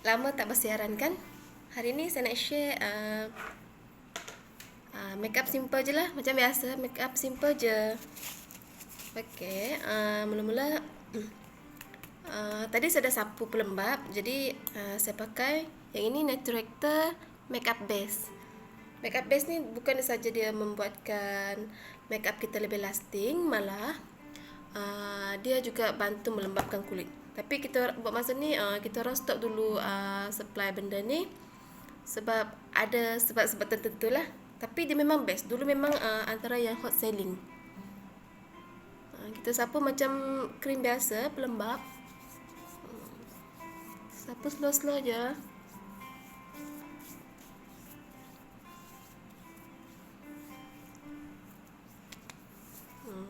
Lama tak bersiaran kan? Hari ni saya nak share makeup simple je lah. Macam biasa, makeup simple je. Okay, mula-mula tadi saya dah sapu pelembap. Jadi saya pakai yang ini Naturector Makeup Base. Makeup base ni bukan saja dia membuatkan makeup kita lebih lasting, malah dia juga bantu melembapkan kulit. Tapi kita buat masa ni kita orang stop dulu supply benda ni sebab ada sebab-sebab tertentu lah. Tapi dia memang best. Dulu memang antara yang hot selling. Kita sapu macam krim biasa, pelembap. Sapu slow-slow je.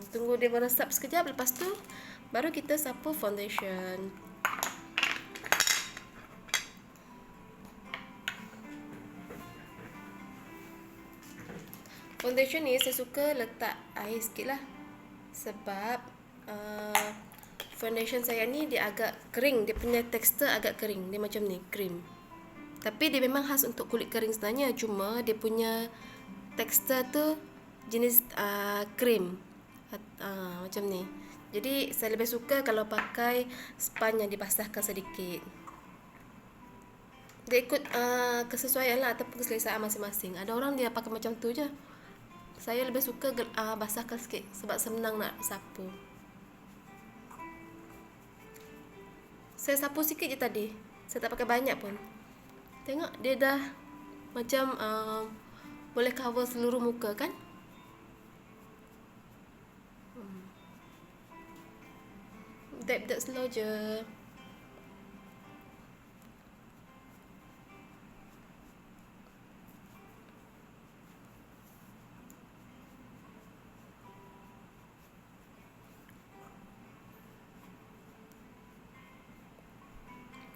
Tunggu dia meresap sekejap, lepas tu baru kita sapu foundation. Foundation ni saya suka letak air sikit lah, sebab foundation saya ni dia agak kering. Dia punya tekstur agak kering. Dia macam ni, krim. Tapi dia memang khas untuk kulit kering sebenarnya. Cuma dia punya tekstur tu jenis krim. Macam ni. Jadi saya lebih suka kalau pakai sponge yang dibasahkan sedikit. Dia ikut kesesuaian lah ataupun keselesaan masing-masing. Ada orang dia pakai macam tu je. Saya lebih suka basahkan sikit sebab senang nak sapu. Saya sapu sikit je tadi. Saya tak pakai banyak pun. Tengok dia dah macam boleh cover seluruh muka kan? Dab-dab slow je.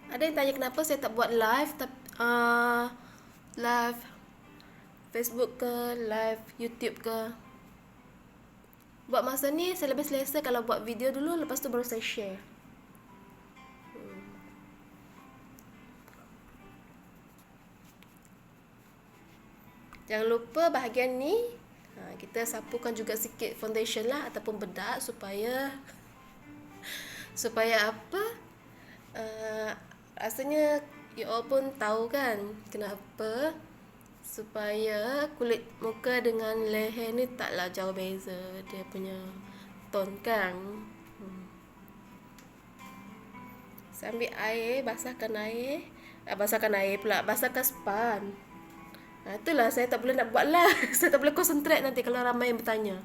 Ada yang tanya kenapa saya tak buat live, live Facebook ke, live YouTube ke. Buat masa ni saya lebih selesa kalau buat video dulu, lepas tu baru saya share. Jangan lupa bahagian ni kita sapukan juga sikit foundation lah ataupun bedak supaya apa? Rasanya you all pun tahu kan kenapa, supaya kulit muka dengan leher ni taklah jauh beza dia punya tone kan. Saya ambil air, basahkan sponge. Itulah saya tak boleh nak buat lah. Saya tak boleh concentrate nanti kalau ramai yang bertanya.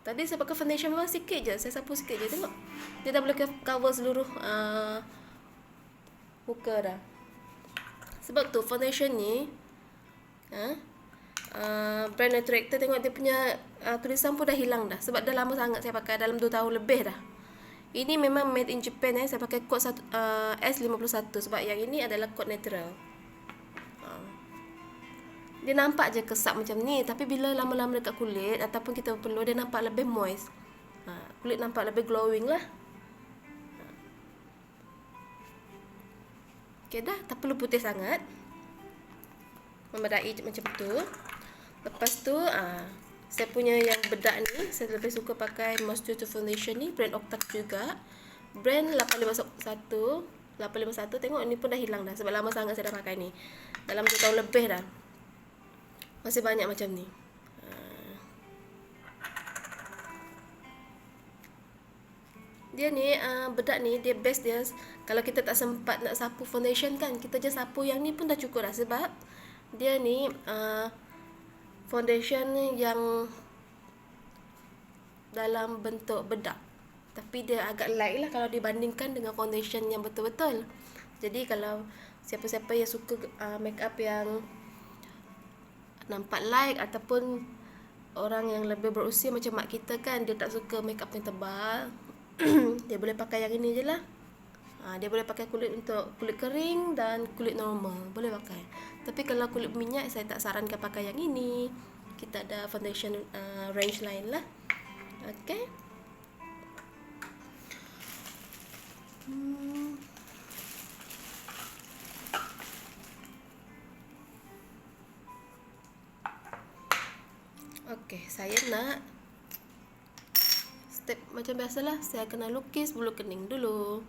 Tadi saya pakai foundation memang sikit je. Saya sapu sikit je. Tengok. Dia dah boleh cover seluruh muka dah. Sebab tu foundation ni brand Naturector, tengok dia punya tulisan pun dah hilang dah. Sebab dah lama sangat saya pakai. Dalam 2 tahun lebih dah. Ini memang made in Japan. Saya pakai kod S51. Sebab yang ini adalah kod natural. Dia nampak je kesap macam ni, tapi bila lama-lama dekat kulit ataupun kita perlu, dia nampak lebih moist. Kulit nampak lebih glowing lah. Okay dah, tak perlu putih sangat. Memadai macam tu. Lepas tu saya punya yang bedak ni, saya lebih suka pakai Moisture Foundation ni, brand Octav juga. Brand 851. Tengok ni pun dah hilang dah sebab lama sangat saya dah pakai ni. Dalam 2 tahun lebih dah. Masih banyak macam ni. Dia ni bedak ni dia best dia. Kalau kita tak sempat nak sapu foundation kan, kita je sapu yang ni pun dah cukup dah. Sebab dia ni foundation ni yang dalam bentuk bedak, tapi dia agak light lah kalau dibandingkan dengan foundation yang betul-betul. Jadi kalau siapa-siapa yang suka make up yang nampak light, ataupun orang yang lebih berusia macam mak kita kan, dia tak suka make up yang tebal, dia boleh pakai yang ini je lah. Dia boleh pakai kulit untuk kulit kering dan kulit normal, boleh pakai. Tapi kalau kulit minyak, saya tak sarankan pakai yang ini. Kita ada foundation range lain lah. Okay. Oke, saya nak step macam biasalah, saya kena lukis bulu kening dulu.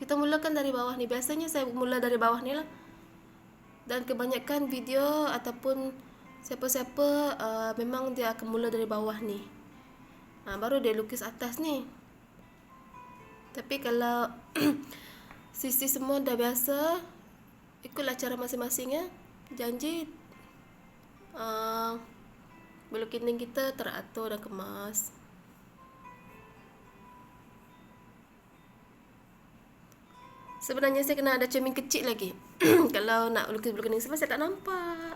Kita mulakan dari bawah nih. Biasanya saya mula dari bawah nih lah. Dan kebanyakan video ataupun siapa-siapa memang dia akan mula dari bawah nih. Baru dia lukis atas nih. Tapi kalau sisi semua dah biasa, ikutlah cara masing-masing ya. Janji bulu kening kita teratur dan kemas. Sebenarnya saya kena ada cermin kecil lagi. Kalau nak lukis bulu kening sebab saya tak nampak.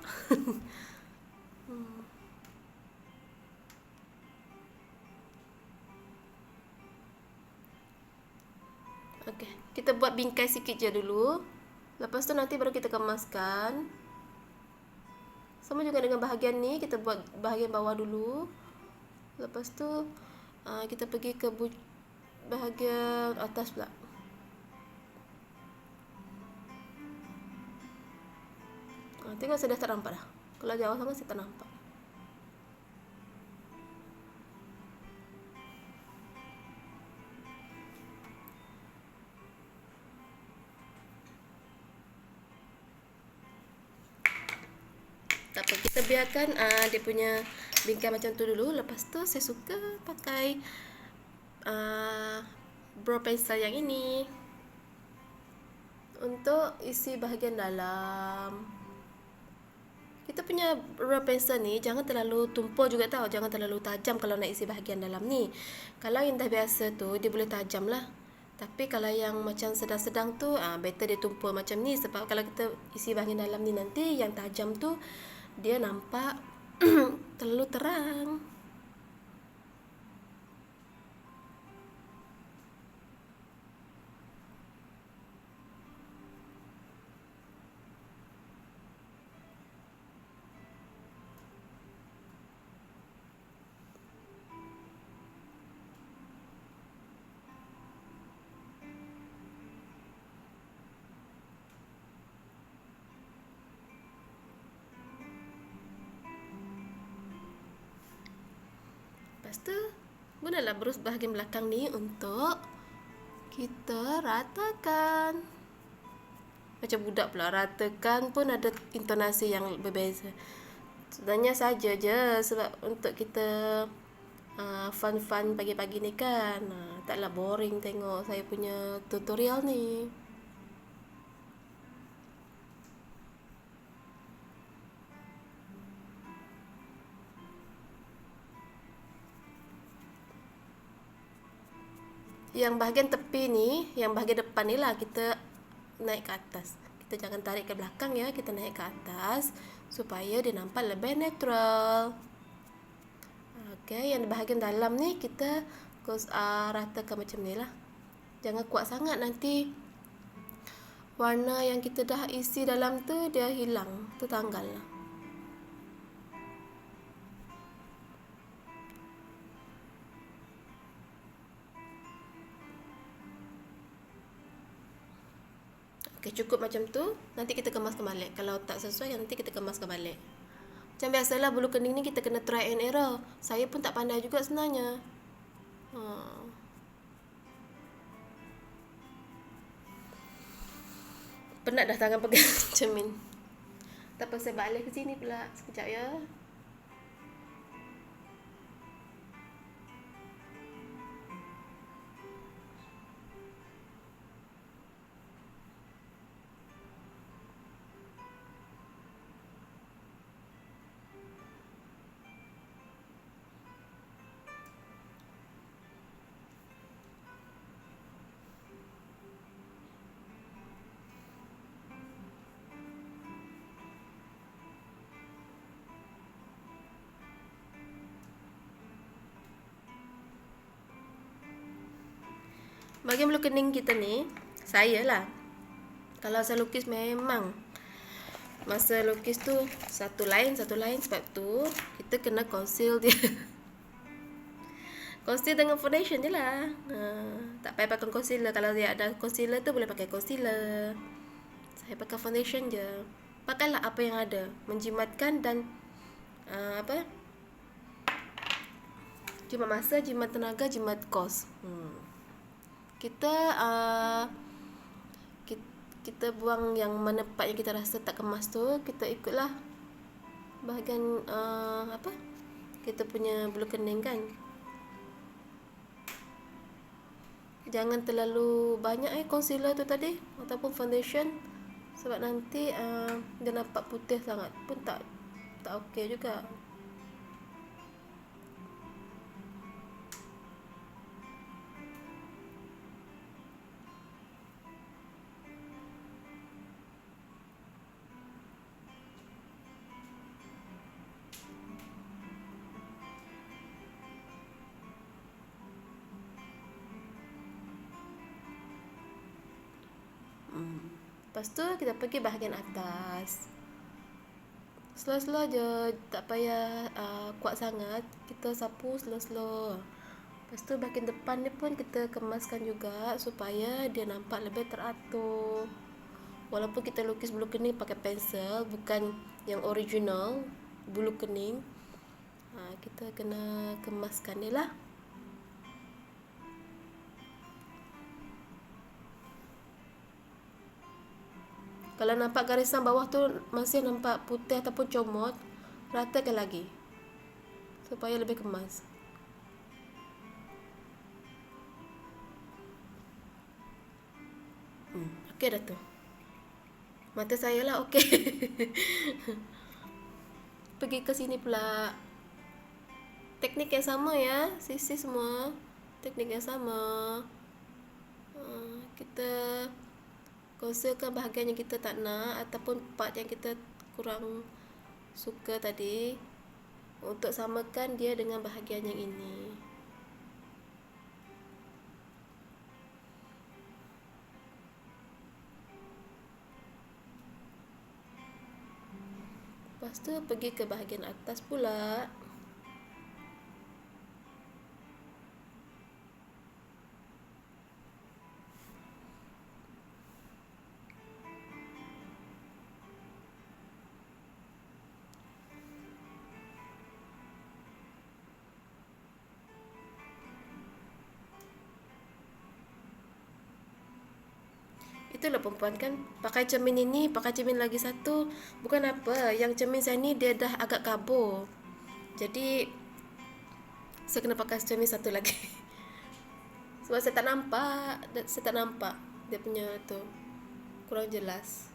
Okey, kita buat bingkai sikit je dulu. Lepas tu nanti baru kita kemaskan. Sama juga dengan bahagian ni, kita buat bahagian bawah dulu. Lepas tu kita pergi ke bahagian atas pula. Tengok saya dah tak nampak dah. Kalau jauh sangat saya tak nampak. Tak apa, kita biarkan dia punya bingkai macam tu dulu. Lepas tu saya suka pakai brow pencil yang ini untuk isi bahagian dalam. Kita punya brow pencil ni jangan terlalu tumpul juga tau. Jangan terlalu tajam kalau nak isi bahagian dalam ni. Kalau yang dah biasa tu dia boleh tajam lah. Tapi kalau yang macam sedang-sedang tu better dia tumpul macam ni. Sebab kalau kita isi bahagian dalam ni nanti yang tajam tu dia nampak terlalu terang. Lepas tu gunalah brush bahagian belakang ni untuk kita ratakan. Macam budak pula, ratakan pun ada intonasi yang berbeza. Sebenarnya saja je sebab untuk kita fun-fun pagi-pagi ni kan. Taklah boring tengok saya punya tutorial ni. Yang bahagian tepi ni, yang bahagian depan ni lah kita naik ke atas. Kita jangan tarik ke belakang ya, kita naik ke atas supaya dia nampak lebih natural. Okey, yang bahagian dalam ni kita ratakan macam ni lah. Jangan kuat sangat, nanti warna yang kita dah isi dalam tu dia hilang, tertanggal lah. Okey, cukup macam tu. Nanti kita kemaskan balik. Kalau tak sesuai, nanti kita kemaskan balik. Macam biasalah bulu kening ni kita kena try and error. Saya pun tak pandai juga sebenarnya. Penat dah tangan pegang cermin. Tak apa, saya balik ke sini pula. Sekejap ya. Bahagian bulu kening kita ni, saya lah. Kalau saya lukis memang masa lukis tu satu line sebab tu kita kena conceal dia. Conceal dengan foundation je lah. Tak payah pakai concealer. Kalau dia ada concealer tu boleh pakai concealer. Saya pakai foundation je. pakailah apa yang ada, menjimatkan dan apa, jimat masa, jimat tenaga, jimat kos. Kita kita buang yang mana part yang kita rasa tak kemas tu, kita ikutlah bahagian apa, kita punya bulu kening kan. Jangan terlalu banyak concealer tu tadi ataupun foundation, sebab nanti dia nampak putih sangat pun tak okey juga. Lepas tu kita pergi bahagian atas. Slow-slow je, tak payah kuat sangat. Kita sapu slow-slow. Lepas tu bahagian depan ni pun kita kemaskan juga supaya dia nampak lebih teratur. Walaupun kita lukis bulu kening pakai pensel, bukan yang original bulu kening, kita kena kemaskan dia lah. Kalau nampak garisan bawah tu masih nampak putih ataupun comot, ratakan lagi supaya lebih kemas. Okey dah tu. Mata saya lah okey. Pergi ke sini pula. Teknik yang sama ya, sisi semua teknik yang sama. Kita kosongkan bahagian yang kita tak nak ataupun part yang kita kurang suka tadi, untuk samakan dia dengan bahagian yang ini. Lepas tu pergi ke bahagian atas pula. Itulah perempuan kan, pakai cermin ini, pakai cermin lagi satu. Bukan apa, yang cermin saya ni dia dah agak kabur, jadi saya kena pakai cermin satu lagi. Sebab saya tak nampak dia punya tu, kurang jelas.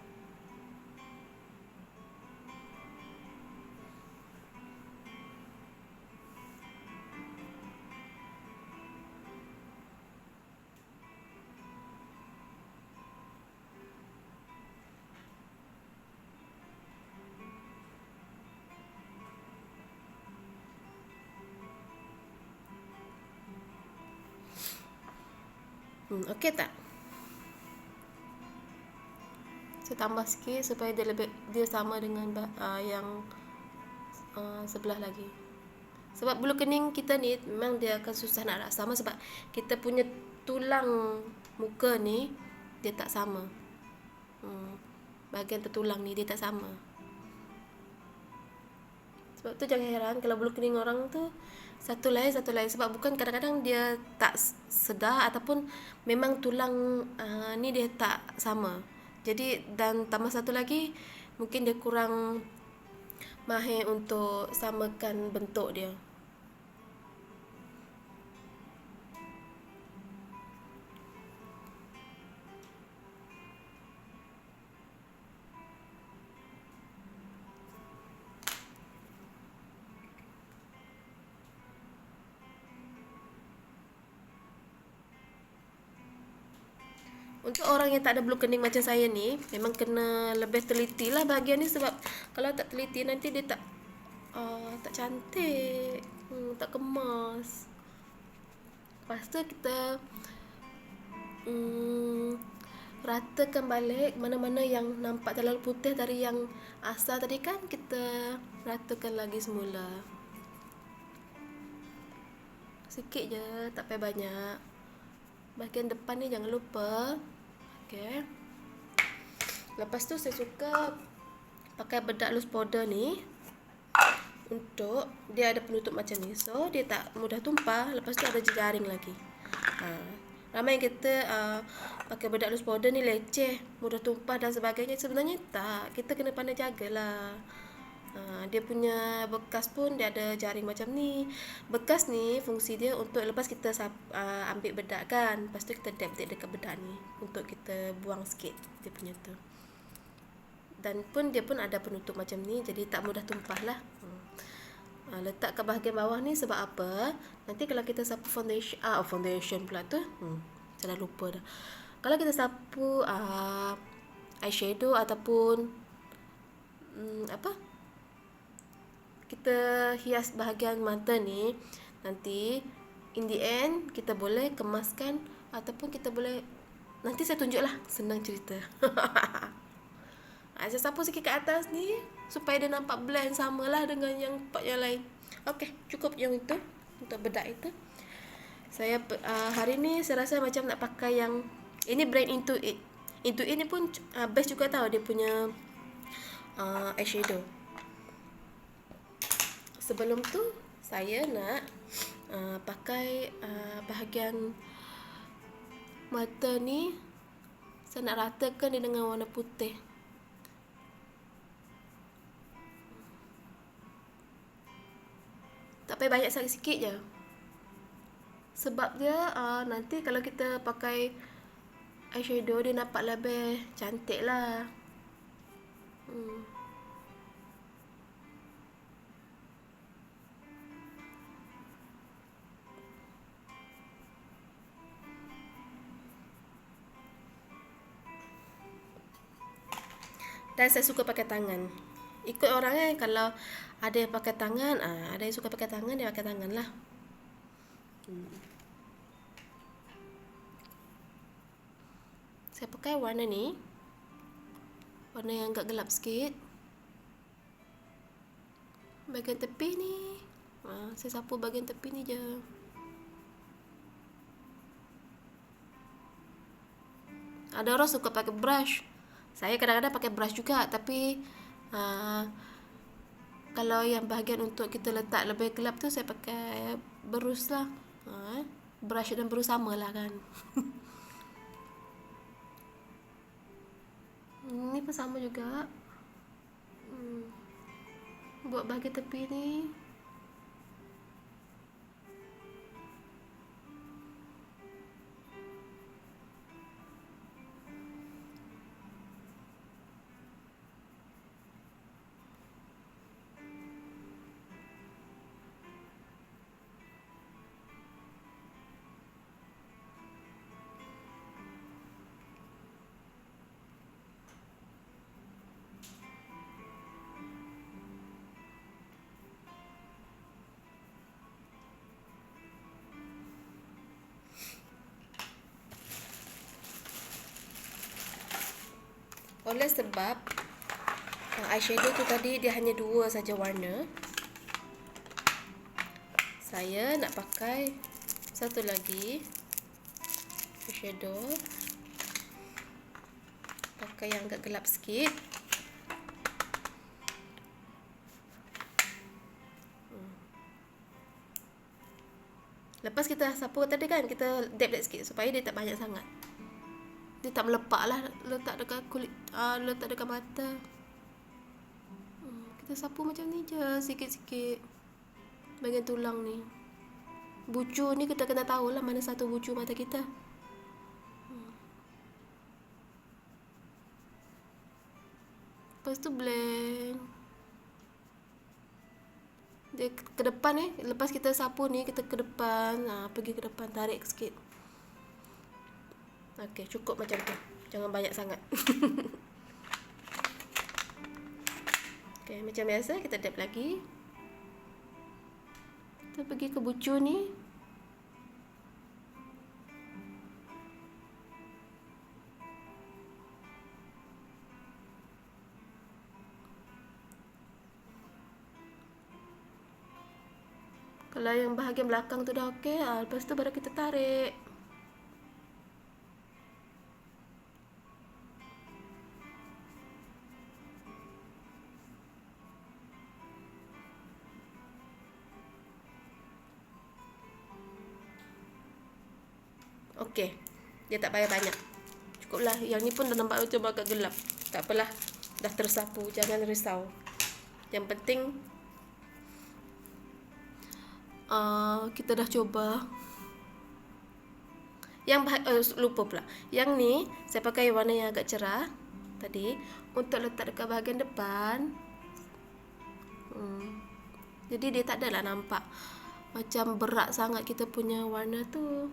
Okey tak? Saya tambah sikit supaya dia sama dengan yang sebelah lagi. Sebab bulu kening kita ni memang dia akan susah nak sama, sebab kita punya tulang muka ni dia tak sama. Bahagian tertulang ni dia tak sama. Sebab tu jangan heran kalau bulu kening orang tu satu lain. Sebab bukan, kadang-kadang dia tak sedar ataupun memang tulang ni dia tak sama. Jadi, dan tambah satu lagi, mungkin dia kurang mahir untuk samakan bentuk dia. Untuk orang yang tak ada bulu kening macam saya ni, memang kena lebih teliti lah bahagian ni. Sebab kalau tak teliti nanti dia tak cantik, tak kemas. Lepas tu kita ratakan balik mana-mana yang nampak terlalu putih dari yang asal tadi kan, kita ratakan lagi semula. Sikit je, tak payah banyak. Bahagian depan ni jangan lupa. Okey. Lepas tu saya suka pakai bedak loose powder ni untuk dia ada penutup macam ni, so dia tak mudah tumpah. Lepas tu ada jejaring lagi. Ramai yang kita pakai bedak loose powder ni leceh, mudah tumpah dan sebagainya. Sebenarnya tak, kita kena pandai jagalah. Dia punya bekas pun dia ada jaring macam ni. Bekas ni fungsi dia untuk lepas kita ambil bedak kan, lepas tu kita dab dekat bedak ni untuk kita buang sikit dia punya tu. Dan pun dia pun ada penutup macam ni, jadi tak mudah tumpah lah. Letak kat bahagian bawah ni sebab apa? Nanti kalau kita sapu foundation pula tu, saya dah lupa dah. Kalau kita sapu eyeshadow ataupun kita hias bahagian mata ni, nanti in the end kita boleh kemaskan ataupun kita boleh, nanti saya tunjuklah, senang cerita. Saya sapu sikit kat atas ni supaya dia nampak blend samalah dengan yang part yang lain. Okey, cukup yang itu untuk bedak itu. Saya hari ni saya rasa macam nak pakai yang ini brand Intuit. Intuit ni pun best juga tahu dia punya eyeshadow. Sebelum tu saya nak pakai bahagian mata ni, saya nak ratakan dia dengan warna putih. Tak payah banyak, sikit je. Sebab dia nanti kalau kita pakai eyeshadow dia nampak lebih cantik lah. Dan saya suka pakai tangan. Ikut orangnya, kalau ada yang pakai tangan, ada yang suka pakai tangan, dia pakai tangan lah. Saya pakai warna ni, warna yang agak gelap sikit. Bahagian tepi ni, saya sapu bahagian tepi ni je. Ada orang suka pakai brush. Saya kadang-kadang pakai brush juga, tapi kalau yang bahagian untuk kita letak lebih gelap tu saya pakai berus lah. Brush dan berus sama lah kan. Ni pun sama juga. Buat bahagian tepi ni. Oleh sebab eyeshadow tu tadi dia hanya 2 saja warna, saya nak pakai satu lagi eyeshadow, pakai yang agak gelap sikit. Lepas kita sapu tadi kan, kita dab sikit supaya dia tak banyak sangat, dia tak melepak lah letak dekat kulit, letak dekat mata. Kita sapu macam ni je, sikit-sikit bahagian tulang ni. Bucu ni kita kena tahu lah mana satu bucu mata kita. Lepas tu blend dia ke depan ni. Lepas kita sapu ni, kita ke depan, pergi ke depan, tarik sikit. Okey, cukup macam tu. Jangan banyak sangat. Okey, macam biasa kita dab lagi. Kita pergi ke bucu ni. Kalau yang bahagian belakang tu dah okey, lepas tu baru kita tarik. okey. Dia tak payah banyak. Cukuplah. Yang ni pun dah nampak macam agak gelap. Tak apalah. Dah tersapu, jangan risau. Yang penting kita dah coba. Lupa pula. Yang ni saya pakai warna yang agak cerah tadi untuk letak dekat bahagian depan. Jadi dia tak adalah nampak macam berat sangat kita punya warna tu.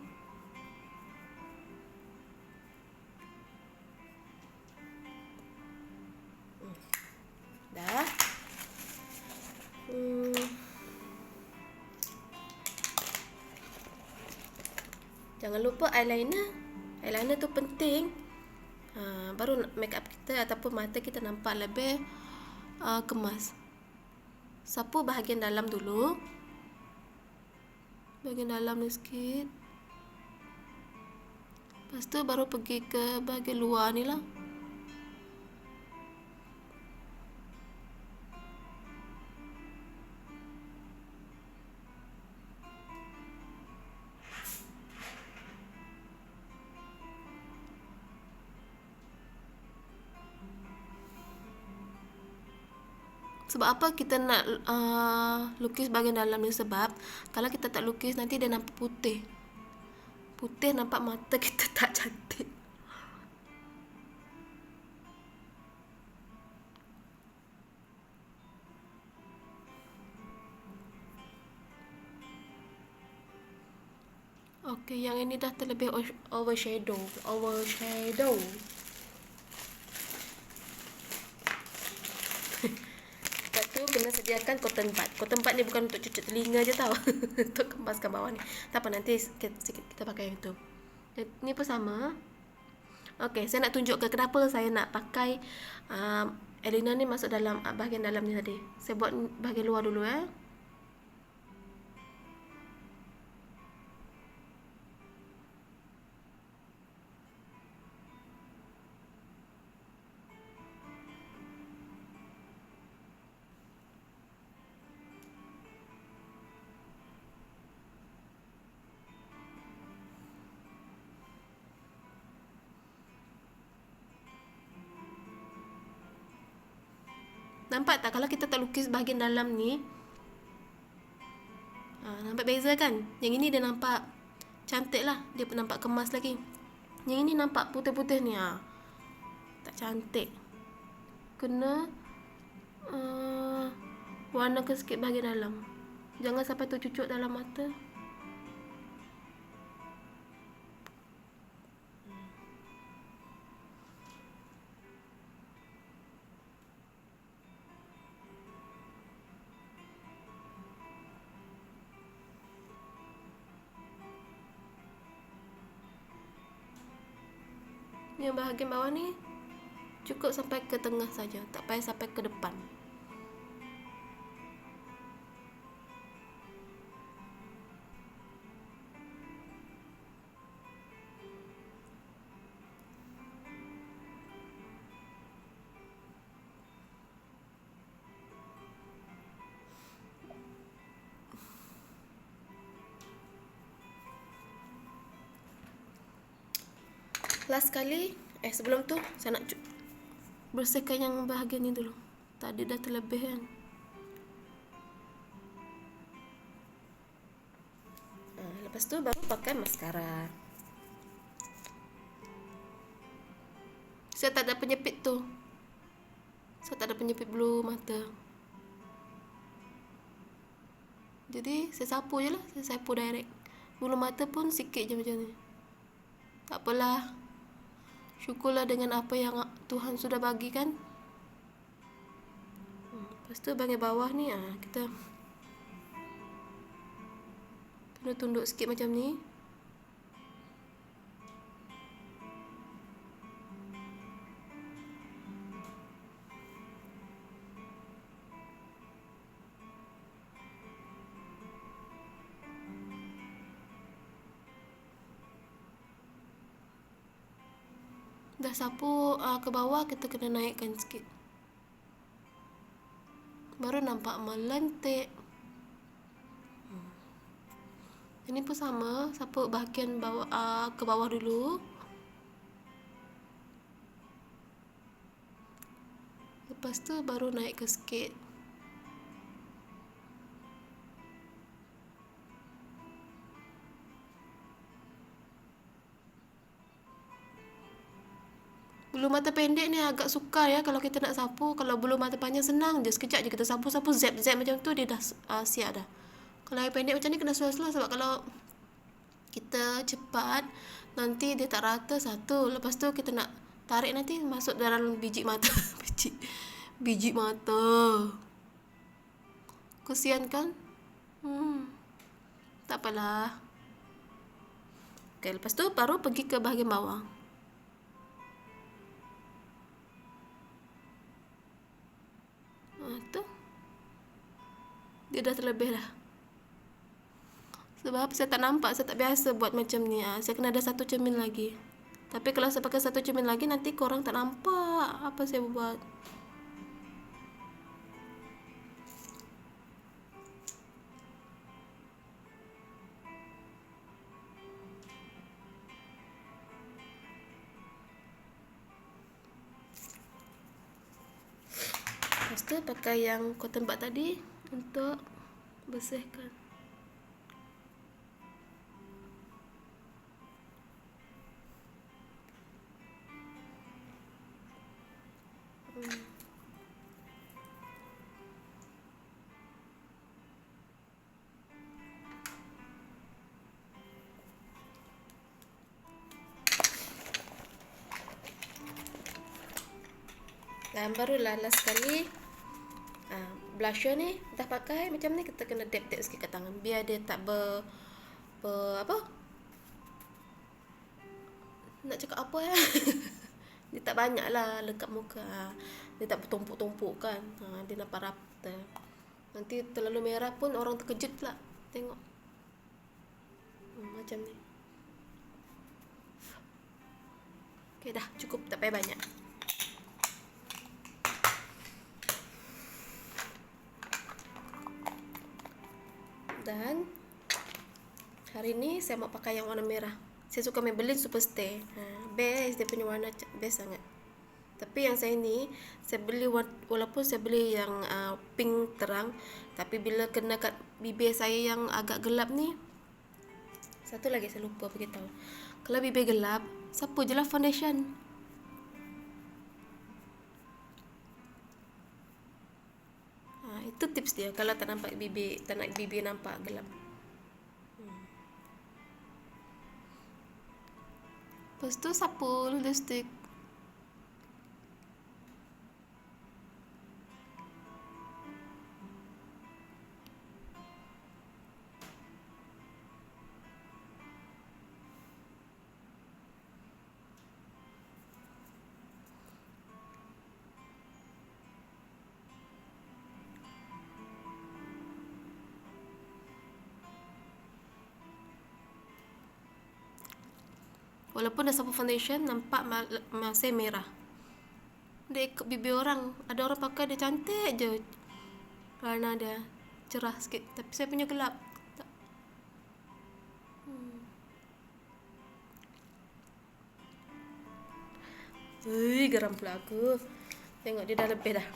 Dah. Jangan lupa eyeliner. Eyeliner tu penting. Baru makeup kita ataupun mata kita nampak lebih kemas. Sapu bahagian dalam dulu. Bahagian dalam ni sikit. Lepas tu baru pergi ke bahagian luar ni lah. Sebab apa kita nak lukis bahagian dalam ni? Sebab kalau kita tak lukis nanti dia nampak putih. Putih nampak mata kita tak cantik. Okey, yang ini dah terlebih overshadow. Lepas tu kena sediakan cotton bud. Cotton bud ni bukan untuk cucuk telinga je tau. Untuk kembaskan bawah ni. Tak apa, nanti sikit kita pakai yang tu. Ni pun sama. Okey, saya nak tunjukkan kenapa saya nak pakai eyeliner ni masuk dalam bahagian dalam ni tadi. Saya buat bahagian luar dulu . Nampak tak kalau kita tak lukis bahagian dalam ni? Nampak beza kan? Yang ini dia nampak cantik lah. Dia pun nampak kemas lagi. Yang ini nampak putih-putih ni. Tak cantik. Kena warnakan sikit bahagian dalam. Jangan sampai tercucuk dalam mata. Yang bahagian bawah ni cukup sampai ke tengah saja, tak payah sampai ke depan. Last sekali, sebelum tu saya nak bersihkan yang bahagian ni dulu. Tadi dah terlebih kan. Lepas tu baru pakai maskara. Saya tak ada penyepit tu. Saya tak ada penyepit bulu mata. Jadi saya sapu je lah. Saya sapu direct. Bulu mata pun sikit je macam ni. Tak apalah. Syukurlah dengan apa yang Tuhan sudah bagi kan. Lepas tu bahagian bawah ni kita kena tunduk sikit macam ni. Dah sapu ke bawah, kita kena naikkan sikit. Baru nampak melentik. Ini pun sama, sapu bahagian bawah, ke bawah dulu. Lepas tu baru naik ke sikit. Bulu mata pendek ni agak sukar ya kalau kita nak sapu. Kalau bulu mata panjang senang je, sekejap je kita sapu-sapu, zap-zap macam tu dia dah siap dah. Kalau yang pendek macam ni kena slow-slow, sebab kalau kita cepat nanti dia tak rata satu. Lepas tu kita nak tarik nanti masuk dalam biji mata. biji mata. Kesian kan? Tak apalah. Okay, lepas tu baru pergi ke bahagian bawah. Tu dia dah terlebih dah. Sebab saya tak nampak, saya tak biasa buat macam ni. Saya kena ada satu cermin lagi. Tapi kalau saya pakai satu cermin lagi, nanti korang tak nampak apa saya buat. Lepas tu pakai yang cotton bud tadi untuk bersihkan. Dan barulah last sekali, blusher ni dah pakai macam ni, kita kena dab-dab sikit ke tangan biar dia tak apa nak cakap apa ya. Dia tak banyak lah lekat muka. Dia tak bertumpuk-tumpuk kan. Dia nampak rata. Nanti terlalu merah pun orang terkejut pula tengok. Macam ni. Okay dah, cukup, tak payah banyak. Dan hari ni saya mau pakai yang warna merah. Saya suka Maybelline Superstay. Best, dia punya warna best sangat. Tapi yang saya ni, saya beli walaupun saya beli yang pink terang, tapi bila kena kat bibir saya yang agak gelap ni, satu lagi saya lupa beritahu. Kalau bibir gelap, sapu je lah foundation. Itu tips dia kalau tak nampak bibir, tak nak bibir nampak gelap. Lepas tu sapu lipstick. Walaupun dah sapu foundation, nampak masih merah. Dia ikut bibir orang. Ada orang pakai dia cantik je warna dia, cerah sikit. Tapi saya punya gelap. Geram pula aku. Tengok dia dah lebih dah.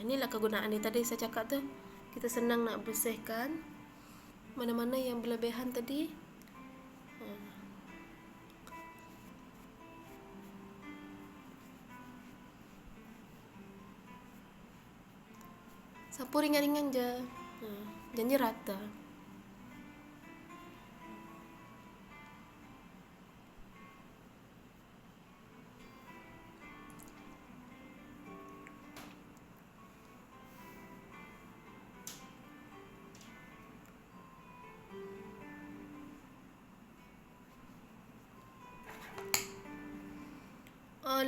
Inilah kegunaan ni tadi saya cakap tu. Kita senang nak bersihkan mana-mana yang berlebihan tadi. Sapu ringan-ringan je. Janji rata.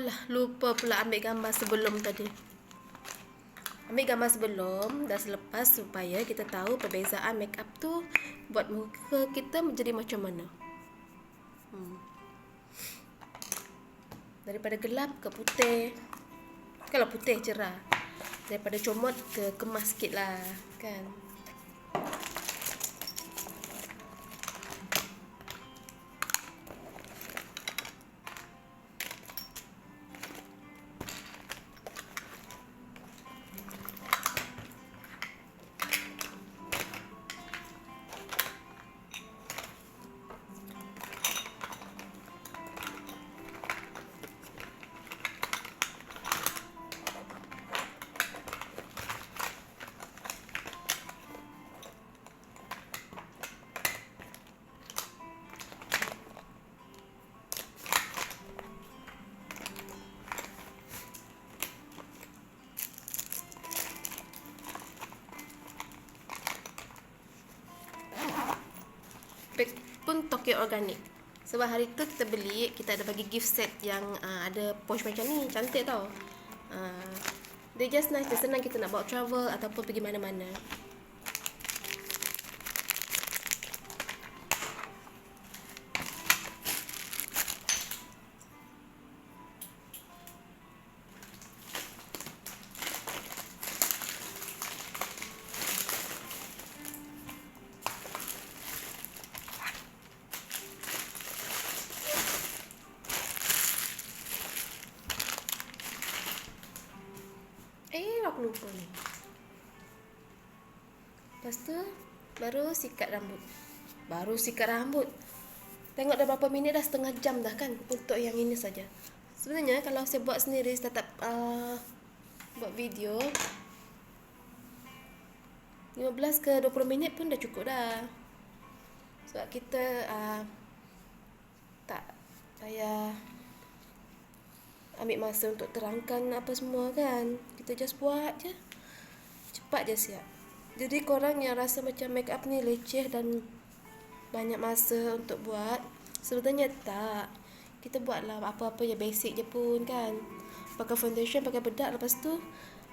Alah, lupa pula ambil gambar sebelum tadi. Ambil gambar sebelum dan selepas supaya kita tahu perbezaan makeup tu buat muka kita menjadi macam mana. Daripada gelap ke putih. Kalau putih cerah. Daripada comot ke kemas sikit lah, kan. Pack pun Tokyo Organic. Sebab hari tu kita beli, kita ada bagi gift set yang ada pouch macam ni, cantik tau. Dia just nice, dia senang kita nak bawa travel ataupun pergi mana-mana. Aku lupa ni. Lepas tu baru sikat rambut. Tengok dah berapa minit dah, setengah jam dah kan untuk yang ini saja. Sebenarnya kalau saya buat sendiri, saya tetap buat video 15 ke 20 minit pun dah cukup dah. Sebab kita tak payah ambil masa untuk terangkan apa semua kan. Kita just buat je, cepat je siap. Jadi korang yang rasa macam make up ni leceh dan banyak masa untuk buat, sebenarnya tak. Kita buatlah apa-apa yang basic je pun kan. Pakai foundation, pakai bedak, lepas tu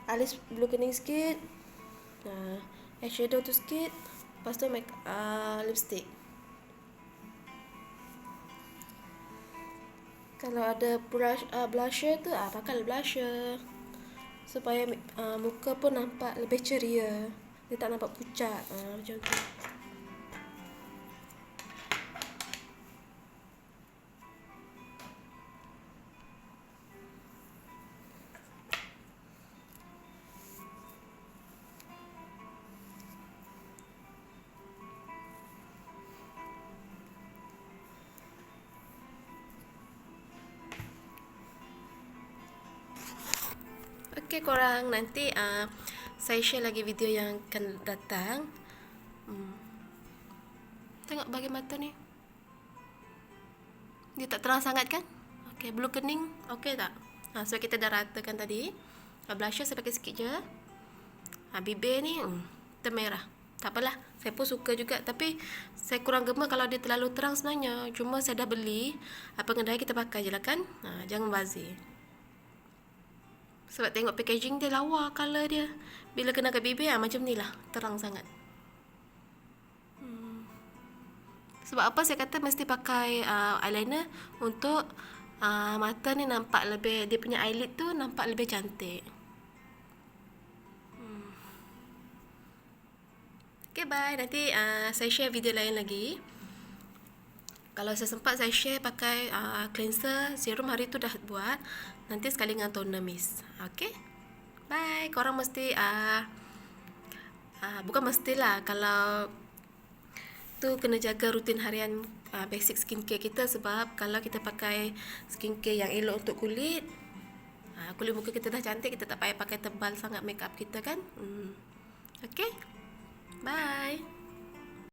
alis blue kening sikit, eyeshadow tu sikit, lepas tu lipstick. Kalau ada blusher tu, pakai blusher supaya muka pun nampak lebih ceria. Dia tak nampak pucat, macam tu. Okay korang, nanti saya share lagi video yang akan datang. Tengok bagi mata ni, dia tak terang sangat kan? Okay, blue kening okay tak? So kita dah ratakan tadi. Blusher saya pakai sikit je. Bibir ni merah. Tak apalah, saya pun suka juga. Tapi saya kurang gemar kalau dia terlalu terang sebenarnya. Cuma saya dah beli, pengendai kita pakai je lah kan. Jangan bazir. Sebab tengok packaging dia lawa colour dia. Bila kena kat bibir macam ni lah, terang sangat. Sebab apa saya kata mesti pakai eyeliner untuk mata ni nampak lebih, dia punya eyelid tu nampak lebih cantik. Okay, bye. Nanti saya share video lain lagi. Kalau saya sempat, saya share pakai cleanser, serum hari tu dah buat. Nanti sekali dengan toner mist. Okay, bye. Korang mesti bukan mestilah, kalau tu kena jaga rutin harian basic skincare kita. Sebab kalau kita pakai skincare yang elok untuk kulit, kulit muka kita dah cantik, kita tak payah pakai tebal sangat makeup kita kan. Okay, bye.